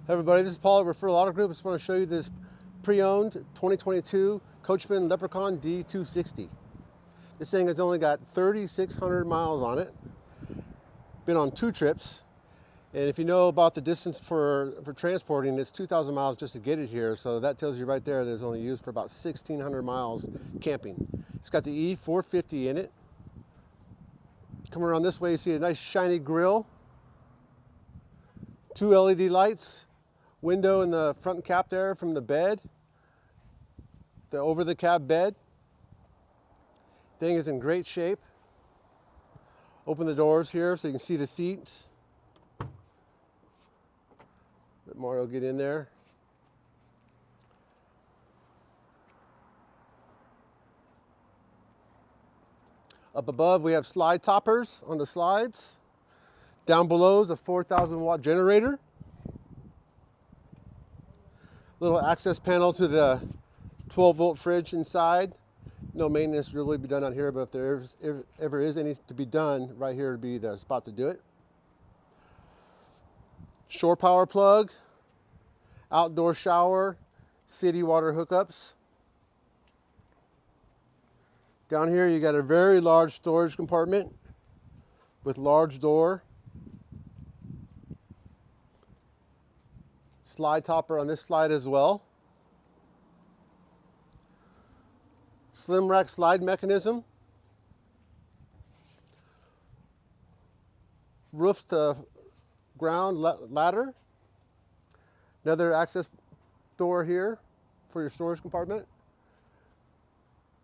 Hey everybody, this is Paul at Referral Auto Group. I just want to show you this pre-owned 2022 Coachmen Leprechaun D260. This thing has only got 3,600 miles on it. Been on 2 trips. And if you know about the distance for transporting, it's 2,000 miles just to get it here. So that tells you right there that it's only used for about 1,600 miles camping. It's got the E450 in it. Coming around this way, you see a nice shiny grille. 2 LED lights. Window in the front cap there from the bed, the over the cab bed. Thing is in great shape. Open the doors here so you can see the seats. Let Mario get in there. Up above we have slide toppers on the slides. Down below is a 4,000 watt generator. Little access panel to the 12 volt fridge inside. No maintenance really be done out here, but if there ever is any to be done, right here would be the spot to do it. Shore power plug, outdoor shower, city water hookups. Down here you got a very large storage compartment with large door. Slide topper on this slide as well. Slim rack slide mechanism. Roof to ground ladder. Another access door here for your storage compartment.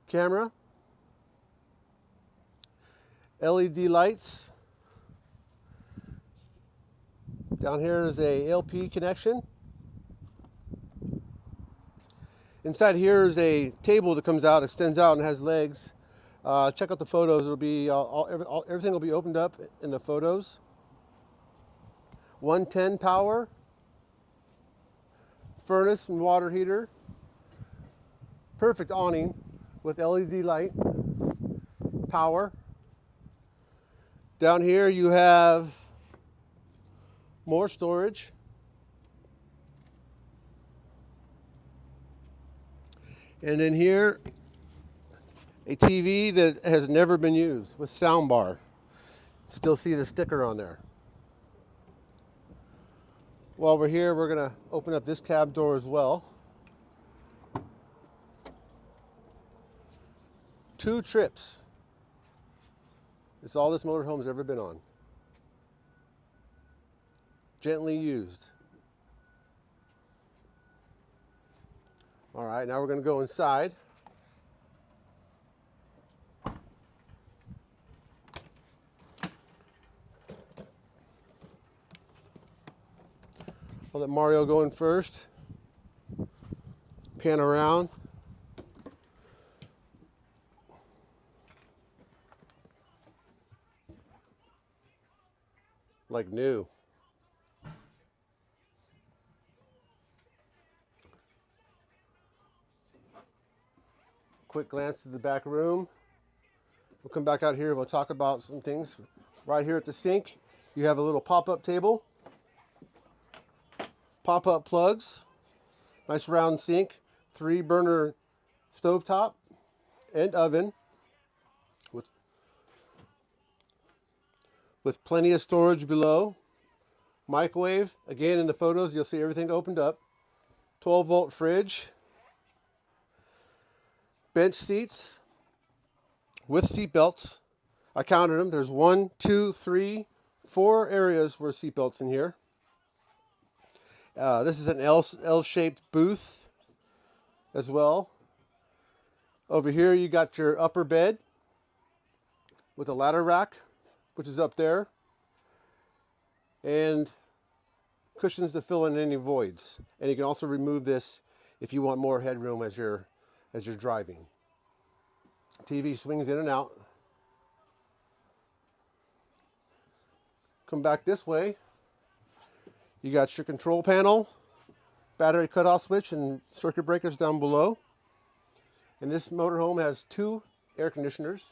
Camera. LED lights. Down here is a LP connection. Inside here is a table that comes out, extends out, and has legs. Check out the photos. It'll be everything will be opened up in the photos. 110 power, furnace and water heater. Perfect awning with LED light, power. Down here you have more storage. And in here, a TV that has never been used with sound bar. Still see the sticker on there. While we're here, we're gonna open up this cab door as well. 2 trips. It's all this motorhome's ever been on. Gently used. All right, now we're going to go inside. I'll let Mario go in first. Pan around. Like new. Quick glance to the back room. We'll come back out here and we'll talk about some things. Right here at the sink, you have a little pop-up table. Pop-up plugs. Nice round sink. 3 burner stovetop and oven with plenty of storage below. Microwave. Again, in the photos, you'll see everything opened up. 12 volt fridge. Bench seats with seat belts. I counted them. There's 1, 2, 3, 4 areas where seat belts in here. This is an L-shaped booth as well. Over here you got your upper bed with a ladder rack, which is up there, and cushions to fill in any voids. And you can also remove this if you want more headroom as you're driving. TV swings in and out. Come back this way. You got your control panel, battery cutoff switch, and circuit breakers down below. And this motorhome has 2 air conditioners.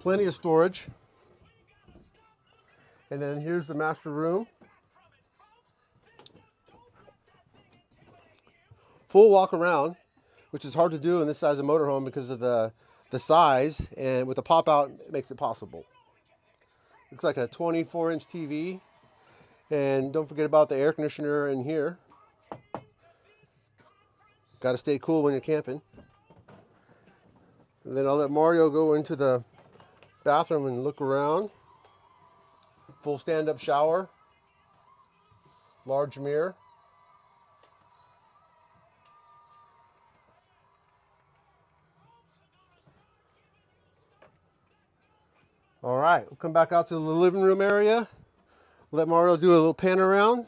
Plenty of storage. And then here's the master room. Full walk around, which is hard to do in this size of motorhome because of the size, and with the pop out it makes it possible. Looks like a 24-inch TV. And don't forget about the air conditioner in here. Got to stay cool when you're camping. And then I'll let Mario go into the bathroom and look around. Full stand-up shower. Large mirror. All right, we'll come back out to the living room area. Let Mario do a little pan around.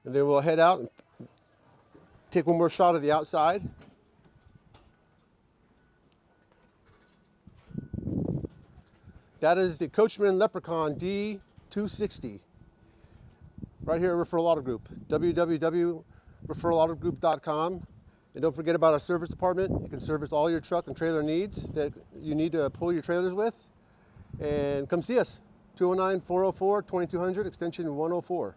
And then we'll head out and take one more shot of the outside. That is the Coachmen Leprechaun D260. Right here at Referral Auto Group. www.referralautogroup.com. And don't forget about our service department. You can service all your truck and trailer needs that you need to pull your trailers with. And come see us. 209-404-2200, extension 104.